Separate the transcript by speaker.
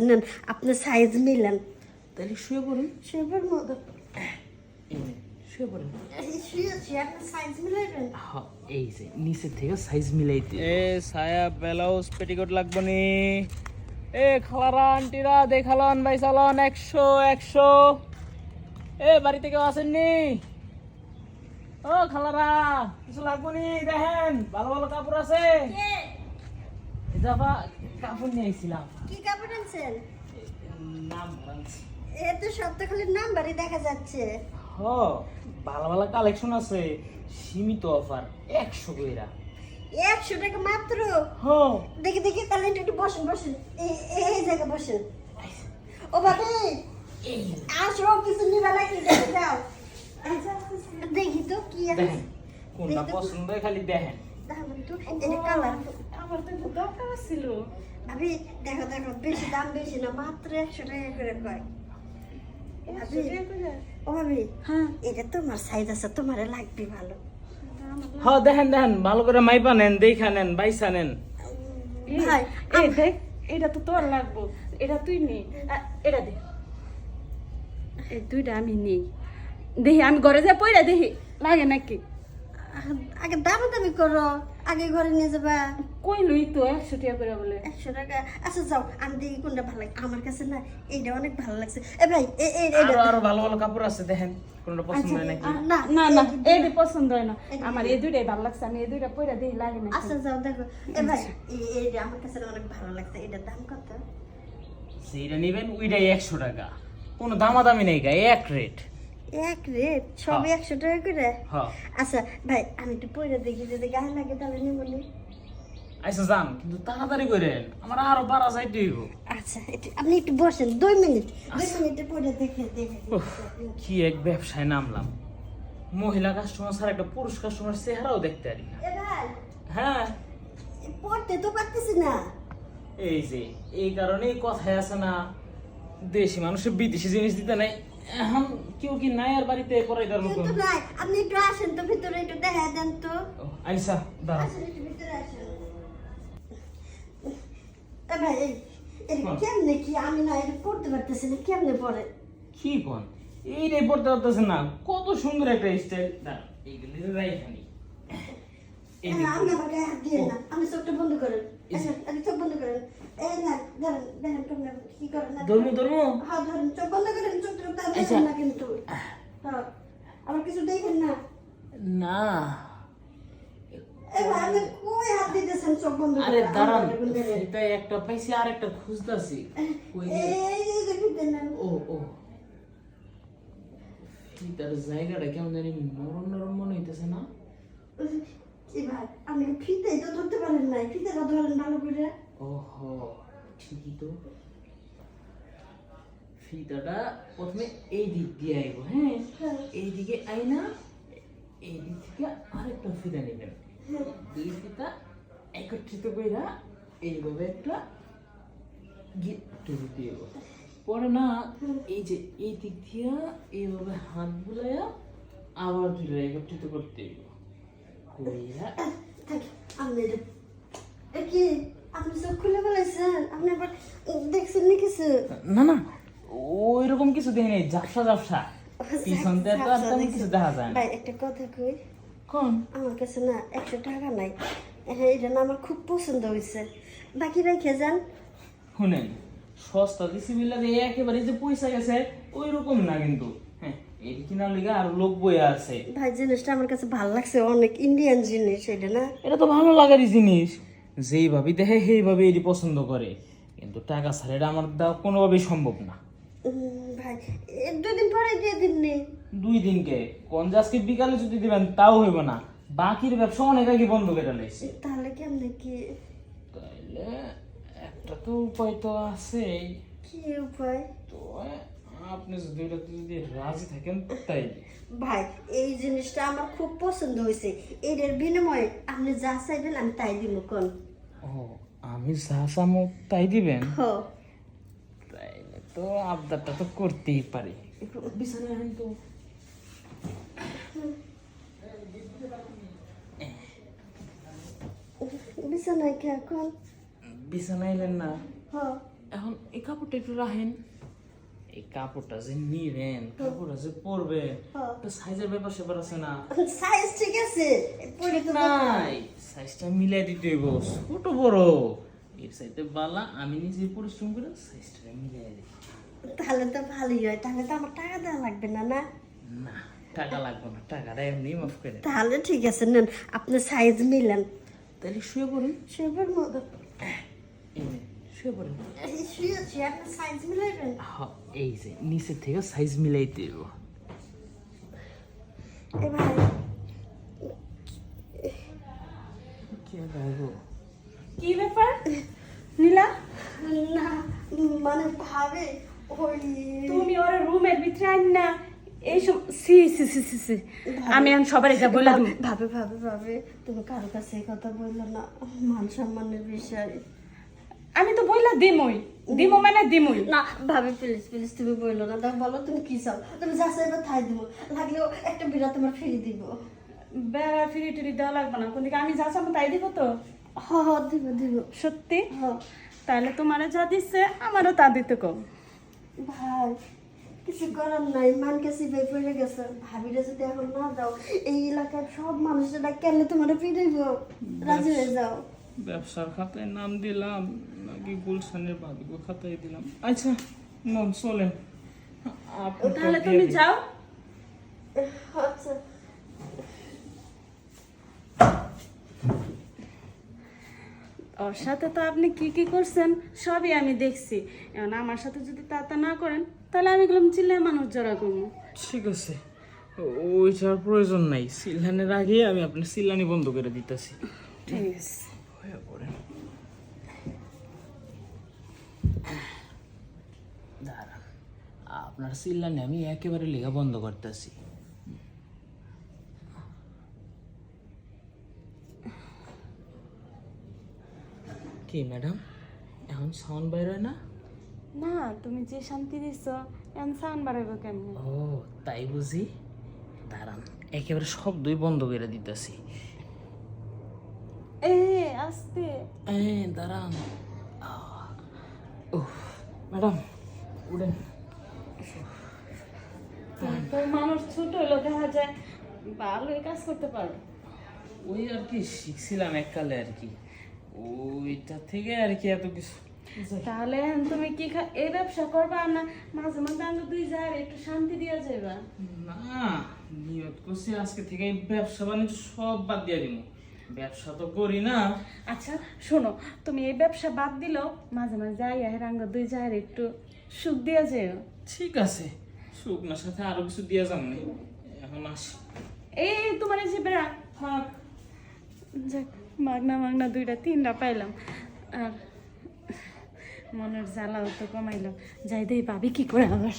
Speaker 1: নেন আপনার size Milan.
Speaker 2: তাহলে শুয়ে পড়ুন।
Speaker 1: শুয়ে পড়বো?
Speaker 2: শুয়ে পড়ুন।
Speaker 1: শুয়েছি, আপনার সাইজ মিলাইবেন?
Speaker 2: এই যে নিচে থেকে সাইজ মিলাইতে। সায়া ব্লাউজ পেটিকোট লাগবে নি। খালারা আন্টিরা দেখালন ভাই চালন 100 বাড়িতে কেউ আসেননি? ও খালারা কিছু লাগবে নি? দেখেন ভালো ভালো কাপড় আছে। কাপড় নিয়ে আইছিলাম।
Speaker 1: কি কাপড় আনছেন?
Speaker 2: নাম আনছি।
Speaker 1: তো সপ্তাহ খালি নাম্বারই দেখা যাচ্ছে।
Speaker 2: ভালো ভালো কালেকশন আছে, সীমিত অফার 100 কইরা।
Speaker 1: 100 টাকা মাত্র? দেখি দেখি, তাহলে একটু বসেন বসেন, এই জায়গা বসেন। ও বাবা আসো, কিছু নিবা নাকি? দেখে যাও। দেখি তো কি আছে।
Speaker 2: দেখেন কোনটা পছন্দ হয় খালি দেখেন।
Speaker 1: এটা কালার
Speaker 3: আমার তো একটু দরকার ছিল।
Speaker 1: আমি দেখো দেখো, বেশি দাম বেশি না, মাত্র 100 টাকা করে কয়। ও ভাবি,
Speaker 3: হ্যাঁ
Speaker 1: এটা তোমার সাইজ আছে, তোমারে লাগবে ভালো।
Speaker 2: দেখেন দেখেন ভালো করে মাইপা নেন, দেখা নেন, বাইসা নেন।
Speaker 1: ভাই
Speaker 3: এই দেখ, এটা তো তোর লাগবো, এটা তুই নে। এটা দে, এই দুইটা আমি নেই। দেখি আমি ঘরে যা পয়রা দেখি লাগে নাকি।
Speaker 1: আগে দামাদামি করো, আগে ঘরে নিয়ে যাবা।
Speaker 3: কই লই তো 100 টাকা করে বলে।
Speaker 1: 100 টাকা? আচ্ছা যাও, আমি দেখি কোনটা ভালো লাগে। আমার কাছে না এইটা অনেক ভালো লাগছে। ভাই
Speaker 2: আরো ভালো ভালো কাপড় আছে, দেখেন কোনটা পছন্দ হয় নাকি।
Speaker 1: না
Speaker 3: না না, এই যে পছন্দ হয় না আমার, এই দুইটাই ভালো লাগছে, আমি এই দুইটা পয়রা দেখি লাগে না।
Speaker 1: আচ্ছা যাও দেখো। ভাই এইটা আমার কাছে অনেক ভালো লাগছে। এটার দাম কত?
Speaker 2: সেইটা নেবেন, ওইটাই 100 টাকা। কোনো দামাদামি নেই, গা এক রেট।
Speaker 1: এক রেট সবই 100 টাকা করে?
Speaker 2: হ্যাঁ
Speaker 1: আচ্ছা ভাই, আমি একটু পয়রা দেখি, যদি গায়ে লাগে তাহলে নিবো নি।
Speaker 2: আচ্ছা যান, কিন্তু তাড়াতাড়ি করেন, আমার আরো 12 যাইতে হইব।
Speaker 1: আচ্ছা আপনি একটু বসেন, 2 মিনিট, 2 মিনিটে পয়রা দেখে দেখে।
Speaker 2: কি এক ব্যবসায় নামলাম, মহিলা কাস্টমার ছাড়া একটা পুরুষ কাস্টমার চেহারাও দেখতে পারি না।
Speaker 1: ভাই
Speaker 2: হ্যাঁ
Speaker 1: পড়তে তো পারতেছি না।
Speaker 2: এই যে এই কারণেই কথায় আছে না, দেশি মানুষের বিদেশি জিনিস দিতে নাই। এখন কেউ কি নাই আর বাড়িতে পড়াইবার মতো?
Speaker 1: কিন্তু নাই, আপনি একটু আসেন তো ভিতরে, একটু দেখা দেন তো।
Speaker 2: আইসা দাঁড়া।
Speaker 1: আসেন একটু ভিতরে আসেন। ভাই এটা কেমনে কি, আমি না এটা পড়তে পারতেছি না, কেমনে পড়ে?
Speaker 2: কি কোন এই রে পড়তে পারতেছে না? কত সুন্দর একটা স্টাইল। দাঁড়া এইগুলি রাইখানি।
Speaker 1: আপনি আমার গায়ে হাত দিয়ে না, আমি চোখটা বন্ধ করেন। আপনি চোখ বন্ধ করেন। এই না ধরেন, দেখেন কেমনে কি করেন না।
Speaker 2: ধর্ম ধর্ম
Speaker 1: হ্যাঁ ধরেন, চোখ বন্ধ করেন, চোখটা দেখেন না কিন্তু। হ্যাঁ আমার কিছু দেখেন না।
Speaker 2: না।
Speaker 1: ভাই আপনি কই হাত দিতেছেন চোখ বন্ধ করে?
Speaker 2: আরে দাঁড়ান, এটা একটা পাইছি আর একটা খুঁজতাছি। কই গেল?
Speaker 1: এই যে দেখেন না।
Speaker 2: ও তার জায়গাটা কেমন জানি নরম নরম মনে হইতেছে না?
Speaker 1: কি ভাই, আপনি ফিতেই তো ধরতে পারেন নাই, ফিতেটা ধরেন ভালো করে।
Speaker 2: ওহো ঠিকই তো। ফিতাটা প্রথমে এই দিক দিয়ে আইব। হ্যাঁ এই দিকে আইনা এই দিক থেকে আরেকটা ফিতা নেবেন। দুই ফিতা একত্রিত কইরা এইভাবে একটা গিট্টু দিয়ে পরে না, এই যে এই দিক দিয়া এইভাবে হাত বুলাইয়া আবার দুইটা একত্রিত করতে হইব। কইরা
Speaker 1: আপনি কি আপনি চোখ খুলে ফেলাইছেন? আপনি আবার দেখছেন নি কিছু?
Speaker 2: না না ওই রকম কিছু দেখি নাই, ঝাপসা ঝাপসা পিছন দিয়ে তো আর তেমন কিছু দেখা যায় না।
Speaker 1: ভাই একটা কথা কই,
Speaker 2: কোন?
Speaker 1: আমার কাছে না 100 টাকা নাই। এটা না আমার খুব পছন্দ হয়েছে, বাকি রেখে যান।
Speaker 2: শুনেন, সস্তা দিছি মিলা যে একেবারে যে পয়সা গেছে ওই রকম না কিন্তু। হ্যাঁ এই কিনার লিগা আর লোক বইয়া আছে।
Speaker 1: ভাই জিনিসটা আমার কাছে ভালো লাগছে, অনেক ইন্ডিয়ান জিনিস এটা না।
Speaker 2: এটা তো ভালো লাগারই জিনিস, যেইভাবে দেখে সেইভাবে এটি পছন্দ করে, কিন্তু টাকা ছাড়া এটা আমার দেওয়া কোনোভাবেই সম্ভব না।
Speaker 1: ভাই 2 দিন পরে দিয়ে দিন নি।
Speaker 2: 2 দিনকে কোন আজকে বিকালে যদি দিবেন তাও হইব না, বাকির ব্যবসা অনেক আগে বন্ধ করে লাইছে।
Speaker 1: তাহলে কেমনে কি?
Speaker 2: তাইলে একটা তো উপায় তো আছে।
Speaker 1: কি উপায়?
Speaker 2: তো আপনি যদি এটাতে যদি রাজি থাকেন তাই।
Speaker 1: ভাই এই জিনিসটা আমার খুব পছন্দ হয়েছে, এটার বিনিময়ে আপনি যা চাইবেন আমি তাই দিব। কোন?
Speaker 2: ও আমি যা চামো তাই দিবেন?
Speaker 1: হ
Speaker 2: তাইলে তো আবদারটা তো করতেই পারি। একটু বিছানায় আনেন তো।
Speaker 1: বিছানায় কি এখন?
Speaker 2: বিছানায় এলেন না,
Speaker 1: হ
Speaker 2: এখন এই কাপড়টা একটু রাখেন। এই কাপড়টা যে নিবেন, কাপড়টা যে পরবেন, একটা সাইজের ব্যাপার স্যাপার আছে না?
Speaker 1: সাইজ ঠিক আছে, পরে তো
Speaker 2: নাই, সাইজটা মিলাই দিতে হইব, ছোট বড় এর সাইতে বালা আমি নিজে পরিশ্রম করে সাইজটা মিলাই দিই।
Speaker 1: তাহলে তো ভালোই হয়, তাহলে তো আমার টাকা দেওয়া লাগবে না। না
Speaker 2: না, টাকা লাগবে না, টাকাটা এমনি মাফ করে দেন।
Speaker 1: তাহলে ঠিক আছে, নেন আপনি সাইজ মিলান।
Speaker 2: তাহলে শুয়ে পড়ুন।
Speaker 1: সেবার মতো
Speaker 2: এই নে, শুয়ে পড়ুন।
Speaker 1: শুয়েছি, আপনি সাইজ মিলাইবেন।
Speaker 2: হ্যাঁ, এই যে নিচের থেকে সাইজ মিলাইতে হইব।
Speaker 1: এ ভাই,
Speaker 2: কি লাগবো?
Speaker 3: কি ব্যাপার নীলা?
Speaker 1: না মানে ভাবে ওই
Speaker 3: তুমি ওর রুমের ভিতরে আন না এইসব সি সি সি সি সি আমি এখন সবার এটা বলে দেব।
Speaker 1: ভাবে ভাবে ভাবে তুমি কারো কাছে এই কথা বললো না, মান সম্মানের বিষয়।
Speaker 3: আমি তো বইলা দিমই দিমো মানে দিমই।
Speaker 1: না ভাবে প্লিজ প্লিজ তুমি বললো না, দাও বলো তুমি কি চাও, তুমি যা চাইবে তাই দিব, লাগলেও একটা বিড়া তোমার ফিরিয়ে দিব।
Speaker 3: বেড়া ফিরি টিরি দেওয়া লাগবে না, কোন দিকে আমি যা চাবো তাই দিব তো?
Speaker 1: হ হ দিব দিব।
Speaker 3: সত্যি?
Speaker 1: হ
Speaker 3: তাহলে তোমারও যা দিচ্ছে আমারও তা দিতে কম।
Speaker 1: ভাই কিছু করার নাই, মান কাছে বের পড়ে গেছে, ভাবিরে যদি এখন না দাও এই এলাকার সব মানুষেরা কেন তোমার ফিরাইব, রাজি হয়ে যাও।
Speaker 2: ব্যবসার খাতায় নাম দিলাম নাকি গুলশানের ভাগ্য খাতায় দিলাম? আচ্ছা নন চলেন।
Speaker 3: তাহলে তুমি যাও।
Speaker 1: আচ্ছা
Speaker 3: ওর সাথে তো আপনি কি কি করছেন সবই আমি দেখছি, এখন আমার সাথে যদি তা না করেন তাহলে আমি গেলাম চিল্লায় মানুষ জড়া করবো।
Speaker 2: ঠিক আছে, ওইটার প্রয়োজন নাই। সিলহানের আগে আমি আপনার সিলহানি বন্ধ করে দিতেছি।
Speaker 3: ঠিক আছে।
Speaker 2: হয়ে পড়েন। দাঁড়ান, আপনার সিলহানি আমি একেবারে লেখা বন্ধ করতেছি। কি ম্যাডাম, এখন সাউন্ড বাইর হয় না?
Speaker 3: না তুমি যে শান্তি দিচ্ছ এখন সাউন্ড বাড়াইবো কেমনে?
Speaker 2: ও তাই বুঝি। দাঁড়ান, একেবারে শব্দই বন্ধ করে দিতেছি।
Speaker 3: এ আস্তে।
Speaker 2: দাঁড়ান। ম্যাডাম উঠেন।
Speaker 3: তো মানুষ ছোট হলো দেখা যায় ভালোই কাজ করতে পারো।
Speaker 2: ওই আর কি শিখছিলাম এককালে আর কি, ওইটা থেকে আর কি এত কিছু।
Speaker 3: তাহলে এখন তুমি কি এই ব্যবসা করবা না মাঝে মাঝে আমরা দুই যাই একটু শান্তি দিয়ে যাইবা?
Speaker 2: না, নিয়ত করছি আজকে থেকে এই ব্যবসা বাণিজ্য সব বাদ দিয়ে দিব। ব্যবসা তো করি না।
Speaker 3: আচ্ছা শোনো, তুমি এই ব্যবসা বাদ দিলেও মাঝে মাঝে যাই রাঙ্গ দুই যাই একটু সুখ দিয়ে যাইও।
Speaker 2: ঠিক আছে, শুকনার সাথে আরো কিছু দিয়ে যাম না। এখন আসি।
Speaker 3: এই তোমার এই যে বেড়া
Speaker 2: থাক।
Speaker 3: যাক, মাগনা মাগনা দুইটা তিনটা পাইলাম, আর মনের জ্বালাও তো কমাইলাম। যাই দেই ভাবি কি করে আবার।